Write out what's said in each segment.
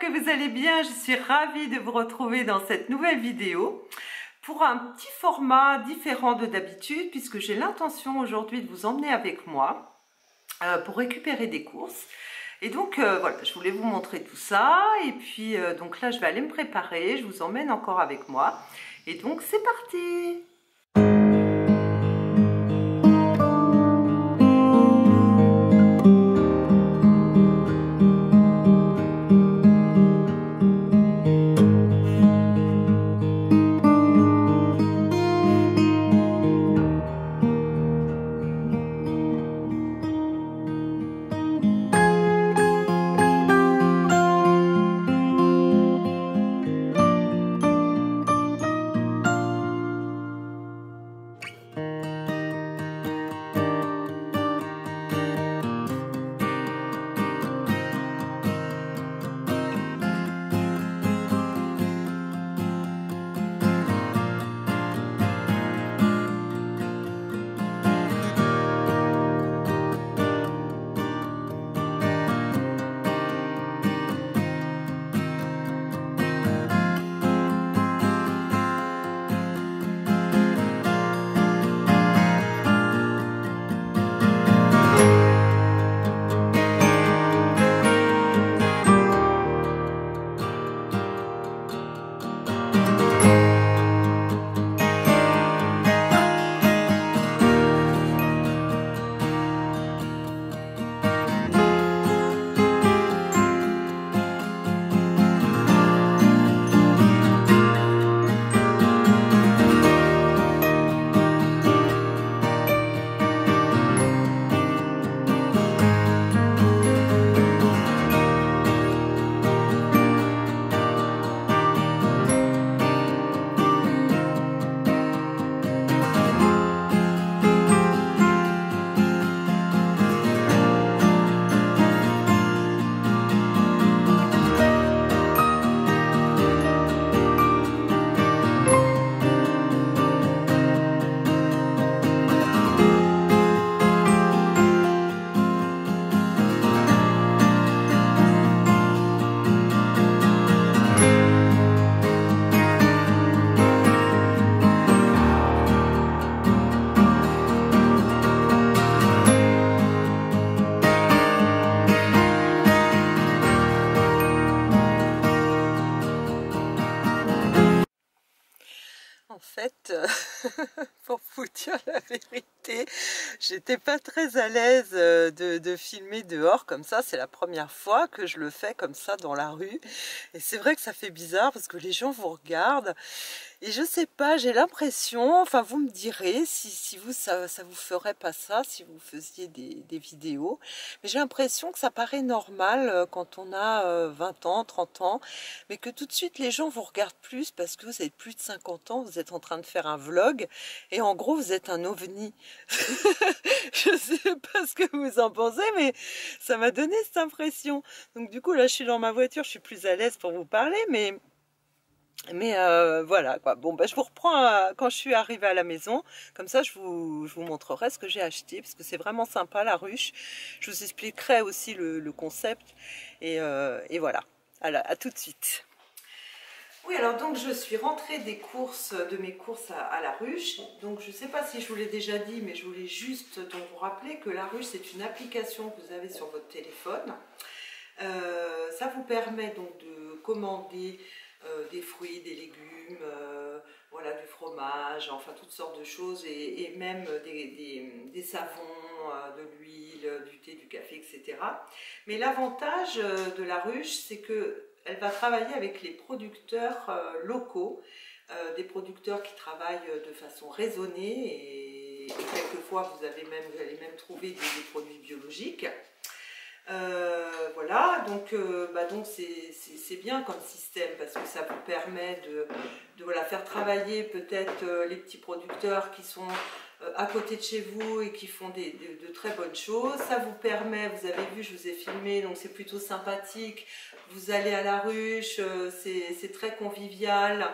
que vous allez bien. Je suis ravie de vous retrouver dans cette nouvelle vidéo pour un petit format différent de d'habitude, puisque j'ai l'intention aujourd'hui de vous emmener avec moi pour récupérer des courses. Et donc voilà, je voulais vous montrer tout ça. Et puis donc là, je vais aller me préparer. Je vous emmène encore avec moi. Et donc c'est parti! En fait, pour vous dire la vérité, j'étais pas très à l'aise de filmer dehors comme ça. C'est la première fois que je le fais comme ça dans la rue. Et c'est vrai que ça fait bizarre parce que les gens vous regardent. Et je sais pas, j'ai l'impression, enfin vous me direz si vous ça vous ferait pas ça, si vous faisiez des vidéos. Mais j'ai l'impression que ça paraît normal quand on a 20 ans, 30 ans. Mais que tout de suite les gens vous regardent plus parce que vous avez plus de 50 ans, vous êtes en train de faire un vlog. Et en gros vous êtes un ovni. Je sais pas ce que vous en pensez, mais ça m'a donné cette impression. Donc du coup là je suis dans ma voiture, je suis plus à l'aise pour vous parler, mais voilà quoi. Bon bah je vous reprends quand je suis arrivée à la maison, comme ça je vous montrerai ce que j'ai acheté, parce que c'est vraiment sympa la ruche. Je vous expliquerai aussi le concept, et voilà. À tout de suite. Oui, alors donc je suis rentrée de mes courses à la ruche. Donc je sais pas si je vous l'ai déjà dit, mais je voulais juste donc vous rappeler que la ruche c'est une application que vous avez sur votre téléphone. Ça vous permet donc de commander des fruits, des légumes, voilà, du fromage, enfin toutes sortes de choses, et même des savons, de l'huile, du thé, du café, etc. Mais l'avantage de la ruche, c'est que elle va travailler avec les producteurs locaux, des producteurs qui travaillent de façon raisonnée, et quelquefois vous allez même trouver des produits biologiques. Voilà, donc c'est bien comme système, parce que ça vous permet de voilà, faire travailler peut-être les petits producteurs qui sont à côté de chez vous et qui font de très bonnes choses. Ça vous permet, vous avez vu, je vous ai filmé, donc c'est plutôt sympathique. Vous allez à la ruche, c'est très convivial.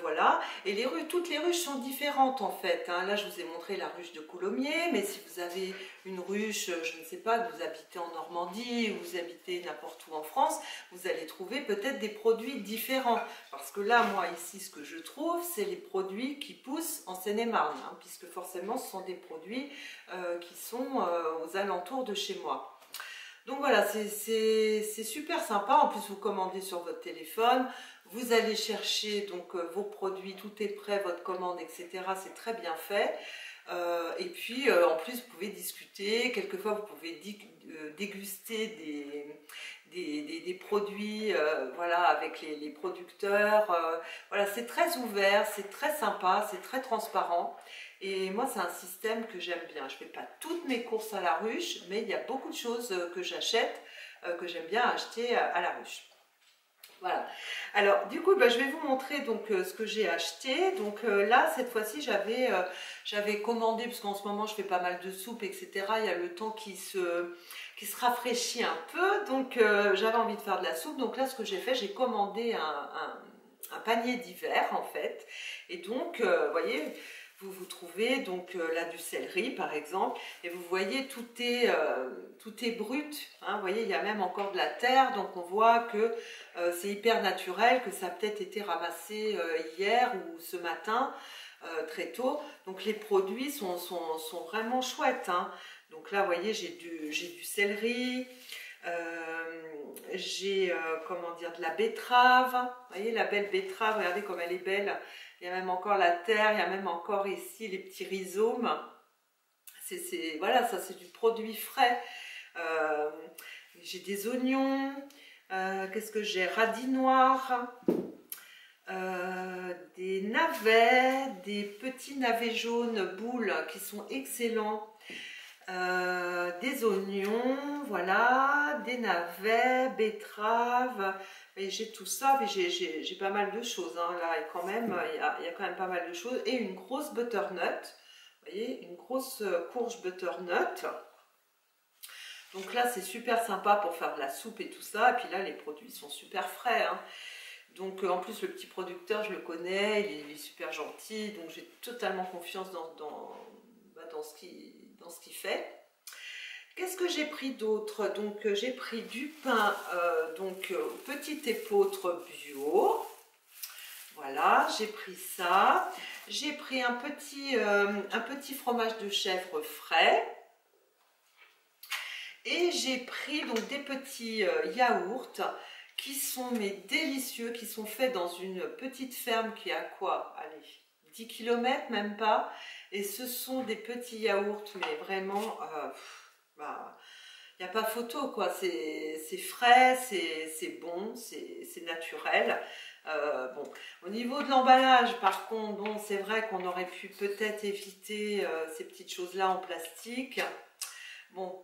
Voilà, et toutes les ruches sont différentes en fait, hein. Là je vous ai montré la ruche de Coulommiers, mais si vous avez une ruche, je ne sais pas, que vous habitez en Normandie ou vous habitez n'importe où en France, vous allez trouver peut-être des produits différents, parce que là moi ici ce que je trouve c'est les produits qui poussent en Seine-et-Marne, hein, puisque forcément ce sont des produits qui sont aux alentours de chez moi. Donc voilà, c'est super sympa. En plus, vous commandez sur votre téléphone, vous allez chercher donc vos produits, tout est prêt, votre commande, etc. C'est très bien fait. Et puis, en plus, vous pouvez discuter. Quelquefois, vous pouvez déguster des produits voilà, avec les producteurs. Voilà, c'est très ouvert, c'est très sympa, c'est très transparent. Et moi, c'est un système que j'aime bien. Je ne fais pas toutes mes courses à la ruche, mais il y a beaucoup de choses que j'achète, que j'aime bien acheter à la ruche. Voilà. Alors, du coup, je vais vous montrer donc ce que j'ai acheté. Donc là, cette fois-ci, j'avais commandé, parce qu'en ce moment, je fais pas mal de soupe, etc. Il y a le temps qui se rafraîchit un peu. Donc, j'avais envie de faire de la soupe. Donc là, ce que j'ai fait, j'ai commandé un panier d'hiver, en fait. Et donc, vous voyez, vous trouvez donc là du céleri par exemple, et vous voyez tout est brut, hein, vous voyez il y a même encore de la terre, donc on voit que c'est hyper naturel, que ça a peut-être été ramassé hier ou ce matin très tôt, donc les produits sont vraiment chouettes, hein. Donc là vous voyez j'ai du céleri, j'ai comment dire, de la betterave, vous voyez la belle betterave, regardez comme elle est belle. Il y a même encore la terre, il y a même encore ici les petits rhizomes. Voilà, ça c'est du produit frais. J'ai des oignons. Qu'est-ce que j'ai? Radis noirs. Des navets, des petits navets jaunes boules qui sont excellents. Des oignons, voilà, des navets, betteraves, et j'ai tout ça, mais j'ai pas mal de choses, hein, là, et quand même, il y a quand même pas mal de choses, et une grosse butternut, vous voyez, une grosse courge butternut. Donc là, c'est super sympa pour faire de la soupe et tout ça, et puis là, les produits sont super frais, hein. Donc en plus, le petit producteur, je le connais, il est super gentil, donc j'ai totalement confiance dans ce qu'il fait. Qu'est-ce que j'ai pris d'autre? Donc j'ai pris du pain petit épeautre bio. Voilà, j'ai pris ça. J'ai pris un petit fromage de chèvre frais. Et j'ai pris donc des petits yaourts qui sont délicieux, qui sont faits dans une petite ferme qui a quoi? Allez, 10 km même pas. Et ce sont des petits yaourts, mais vraiment, il n'y a pas photo quoi. C'est frais, c'est bon, c'est naturel. Bon, au niveau de l'emballage, par contre, bon, c'est vrai qu'on aurait pu peut-être éviter ces petites choses-là en plastique. Bon.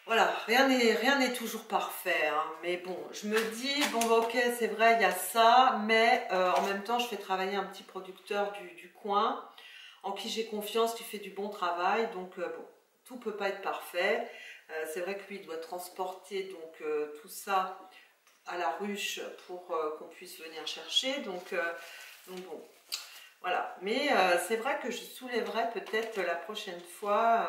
Voilà, rien n'est toujours parfait, hein. Mais bon, je me dis, bon ok, c'est vrai, il y a ça, mais en même temps, je fais travailler un petit producteur du coin, en qui j'ai confiance, qui fait du bon travail, donc bon, tout ne peut pas être parfait. C'est vrai que lui, il doit transporter donc tout ça à la ruche pour qu'on puisse venir chercher, donc bon, voilà. Mais c'est vrai que je soulèverai peut-être la prochaine fois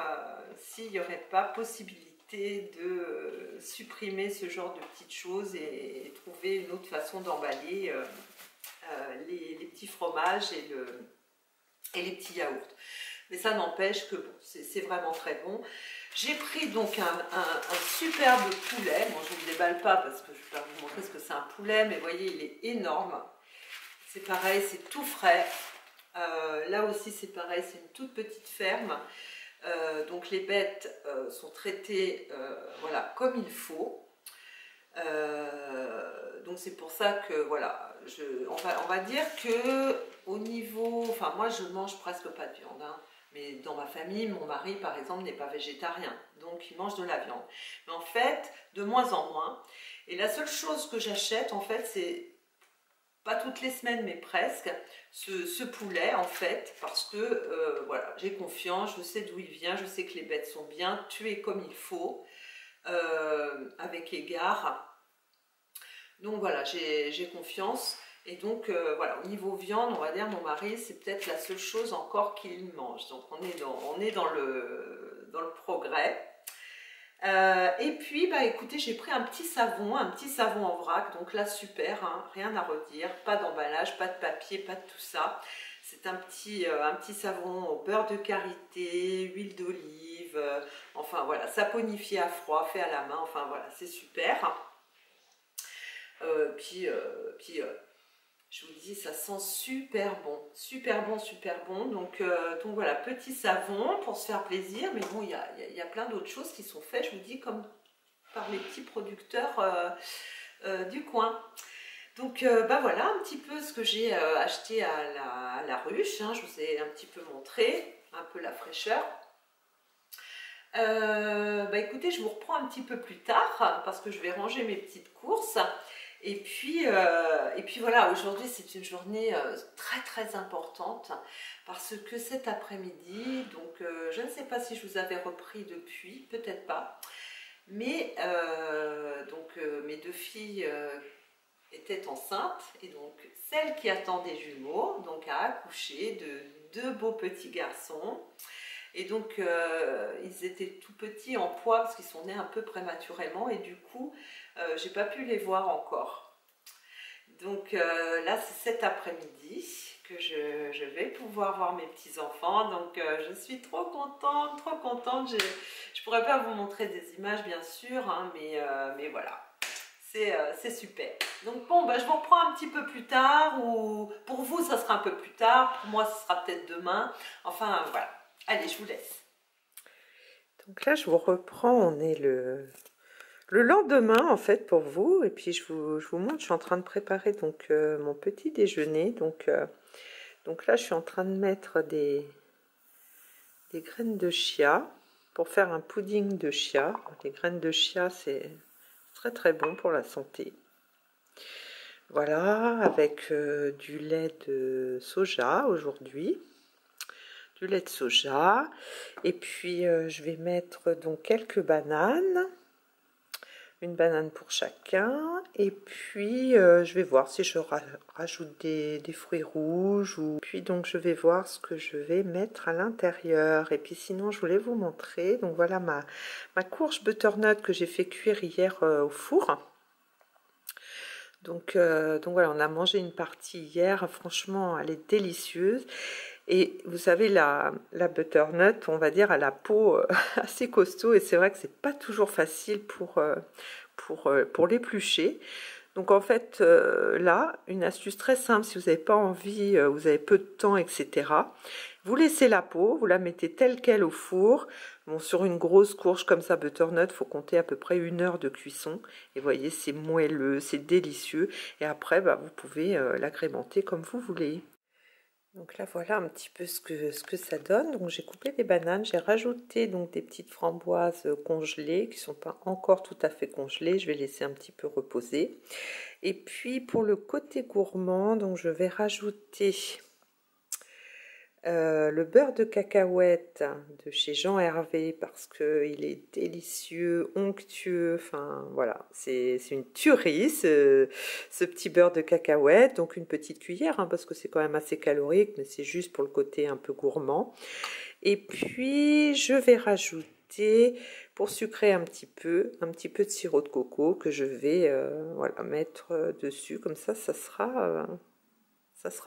s'il n'y aurait pas possibilité de supprimer ce genre de petites choses et trouver une autre façon d'emballer les petits fromages et les petits yaourts. Mais ça n'empêche que bon, c'est vraiment très bon. J'ai pris donc un superbe poulet. Bon, je ne vous le déballe pas parce que je ne vais pas vous montrer ce que c'est un poulet, mais vous voyez, il est énorme. C'est pareil, c'est tout frais. Là aussi, c'est pareil, c'est une toute petite ferme. Donc les bêtes sont traitées voilà, comme il faut. Donc c'est pour ça que voilà, on va dire que au niveau, enfin moi je mange presque pas de viande, hein, mais dans ma famille, mon mari par exemple n'est pas végétarien, donc il mange de la viande. Mais en fait, de moins en moins. Et la seule chose que j'achète en fait, c'est pas toutes les semaines, mais presque, ce poulet en fait, parce que voilà, j'ai confiance, je sais d'où il vient, je sais que les bêtes sont bien tuées comme il faut, avec égard. Donc voilà, j'ai confiance. Et donc voilà, au niveau viande, on va dire, mon mari, c'est peut-être la seule chose encore qu'il mange. Donc on est dans le progrès. Et puis, bah écoutez, j'ai pris un petit savon en vrac, donc là super, hein, rien à redire, pas d'emballage, pas de papier, pas de tout ça. C'est un petit savon au beurre de karité, huile d'olive, enfin voilà, saponifié à froid, fait à la main, enfin voilà, c'est super. Puis je vous dis, ça sent super bon, super bon, super bon. Donc voilà, petit savon pour se faire plaisir. Mais bon, il y a plein d'autres choses qui sont faites, je vous dis, comme par les petits producteurs du coin. Donc bah voilà un petit peu ce que j'ai acheté à la ruche. Hein. Je vous ai un petit peu montré, un peu la fraîcheur. Bah écoutez, je vous reprends un petit peu plus tard parce que je vais ranger mes petites courses. Et puis voilà, aujourd'hui c'est une journée très très importante parce que cet après-midi, donc je ne sais pas si je vous avais repris depuis, peut-être pas, mais mes deux filles étaient enceintes et donc celle qui attend des jumeaux donc a accouché de deux beaux petits garçons. Et donc, ils étaient tout petits en poids parce qu'ils sont nés un peu prématurément et du coup, j'ai pas pu les voir encore. Donc là, c'est cet après-midi que je vais pouvoir voir mes petits-enfants. Donc, je suis trop contente, trop contente. Je pourrais pas vous montrer des images, bien sûr, hein, mais voilà. C'est super. Donc bon, bah, je vous reprends un petit peu plus tard, ou pour vous, ça sera un peu plus tard. Pour moi, ce sera peut-être demain. Enfin, voilà. Allez, je vous laisse. Donc là, je vous reprends, on est le lendemain en fait pour vous. Et puis je vous montre, je suis en train de préparer donc mon petit déjeuner. Donc là, je suis en train de mettre des graines de chia pour faire un pudding de chia. Les graines de chia, c'est très très bon pour la santé. Voilà, avec du lait de soja aujourd'hui. Du lait de soja. Et puis je vais mettre donc quelques bananes. Une banane pour chacun. Et puis je vais voir si je rajoute des fruits rouges. Puis donc je vais voir ce que je vais mettre à l'intérieur. Et puis sinon je voulais vous montrer. Donc voilà ma courge butternut que j'ai fait cuire hier au four. Donc voilà, on a mangé une partie hier. Franchement, elle est délicieuse. Et vous savez, la butternut, on va dire, à la peau assez costaud. Et c'est vrai que c'est pas toujours facile pour l'éplucher. Donc en fait, là, une astuce très simple, si vous n'avez pas envie, vous avez peu de temps, etc. Vous laissez la peau, vous la mettez telle qu'elle au four. Bon, sur une grosse courge comme ça, butternut, il faut compter à peu près 1 heure de cuisson. Et vous voyez, c'est moelleux, c'est délicieux. Et après, bah, vous pouvez l'agrémenter comme vous voulez. Donc là, voilà un petit peu ce que ça donne. Donc j'ai coupé des bananes, j'ai rajouté donc des petites framboises congelées qui ne sont pas encore tout à fait congelées. Je vais laisser un petit peu reposer. Et puis pour le côté gourmand, donc je vais rajouter le beurre de cacahuète de chez Jean Hervé parce qu'il est délicieux, onctueux, enfin voilà, c'est une tuerie ce petit beurre de cacahuète, donc une petite cuillère hein, parce que c'est quand même assez calorique, mais c'est juste pour le côté un peu gourmand. Et puis je vais rajouter, pour sucrer un petit peu de sirop de coco que je vais voilà, mettre dessus, comme ça sera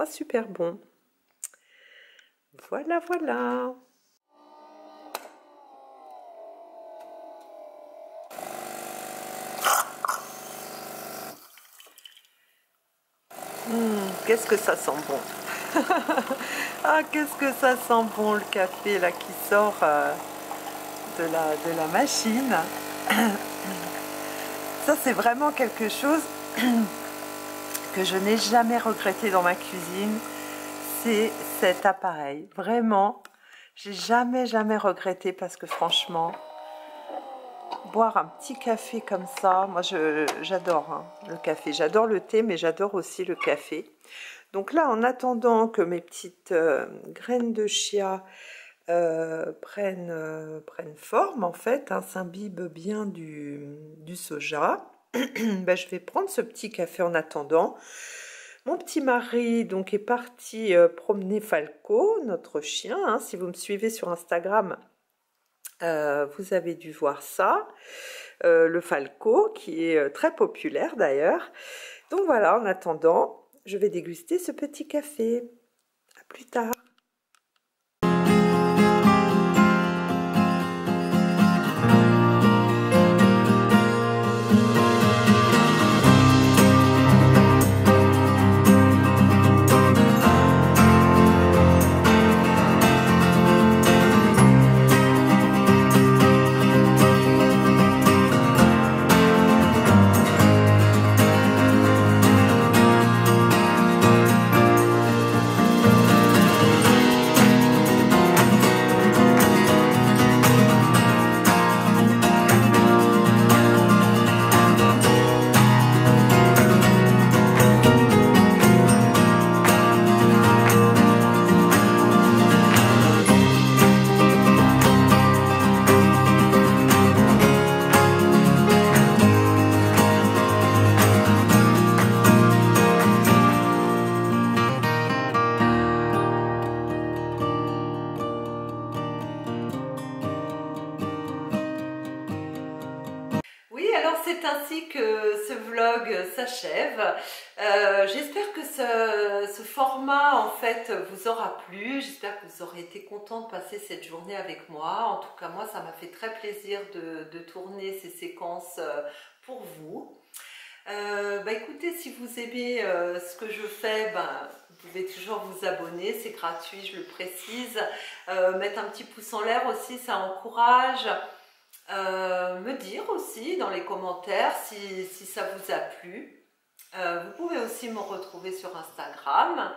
super bon. Voilà, voilà. Qu'est-ce que ça sent bon. Ah, qu'est-ce que ça sent bon le café là qui sort de la machine. Ça, c'est vraiment quelque chose que je n'ai jamais regretté dans ma cuisine. C'est cet appareil. Vraiment, j'ai jamais regretté parce que franchement, boire un petit café comme ça, moi j'adore hein, le café. J'adore le thé, mais j'adore aussi le café. Donc là, en attendant que mes petites graines de chia prennent forme, en fait, hein, s'imbibent bien du soja, ben, je vais prendre ce petit café en attendant. Mon petit mari donc est parti promener Falco, notre chien, hein. Si vous me suivez sur Instagram, vous avez dû voir ça. Le Falco, qui est très populaire d'ailleurs. Donc voilà, en attendant, je vais déguster ce petit café. À plus tard. Oui, alors c'est ainsi que ce vlog s'achève. J'espère que ce format en fait vous aura plu. J'espère que vous aurez été content de passer cette journée avec moi. En tout cas, moi, ça m'a fait très plaisir de tourner ces séquences pour vous. Écoutez, si vous aimez ce que je fais, vous pouvez toujours vous abonner, c'est gratuit, je le précise. Mettre un petit pouce en l'air aussi, ça encourage. Me dire aussi dans les commentaires si ça vous a plu. Vous pouvez aussi me retrouver sur Instagram.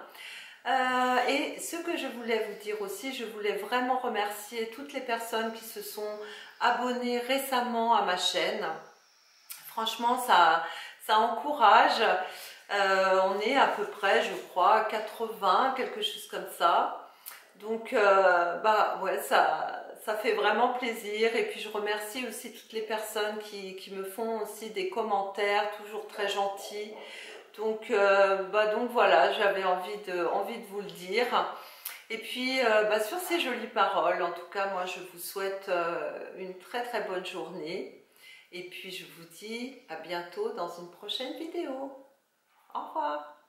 Et ce que je voulais vous dire aussi, je voulais vraiment remercier toutes les personnes qui se sont abonnées récemment à ma chaîne. Franchement, ça encourage. On est à peu près, je crois, 80, quelque chose comme ça. Donc, ouais, ça fait vraiment plaisir. Et puis, je remercie aussi toutes les personnes qui me font aussi des commentaires, toujours très gentils. Donc voilà, j'avais envie de vous le dire. Et puis, sur ces jolies paroles, en tout cas, moi, je vous souhaite une très très bonne journée. Et puis, je vous dis à bientôt dans une prochaine vidéo. Au revoir.